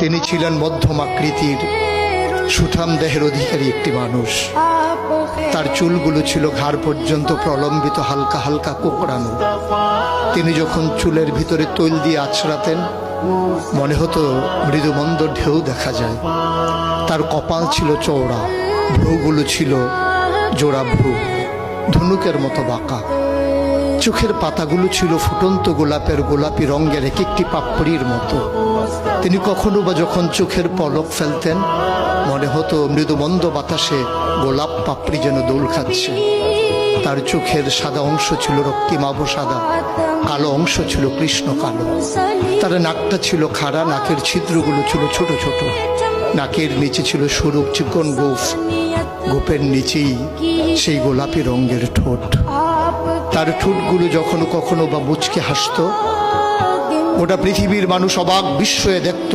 তিনি ছিলেন মধ্যম আকৃতির সুঠাম দেহের অধিকারী একটি মানুষ। তার চুলগুলো ছিল ঘাড় পর্যন্ত প্রলম্বিত, হালকা হালকা কোঁকড়ানো। তিনি যখন চুলের ভিতরে তৈল দিয়ে আছড়াতেন মনে হতো মৃদুমন্দ ঢেউ দেখা যায়। তার কপাল ছিল চওড়া, ভ্রুগুলো ছিল জোড়া ভ্রু, ধনুকের মতো বাঁকা। চোখের পাতাগুলো ছিল ফুটন্ত গোলাপের গোলাপি রঙের এক একটি পাপড়ির মতো। তিনি কখনো বা যখন চোখের পলক ফেলতেন মনে হতো মৃদুমন্দ বাতাসে গোলাপ পাপড়ি যেন দোল খাচ্ছে। তার চোখের সাদা অংশ ছিল রক্তিমাভ সাদা, কালো অংশ ছিল কৃষ্ণ কালো। তার নাকটা ছিল খাড়া, নাকের ছিদ্রগুলো ছিল ছোট ছোট। নাকের নিচে ছিল সরু চিকন গোঁফ, গোঁফের নিচেই সেই গোলাপি রঙের ঠোঁট। তার ঠোঁটগুলো যখন কখনো বা মুচকে হাসত, গোটা পৃথিবীর মানুষ অবাক বিস্ময়ে দেখত।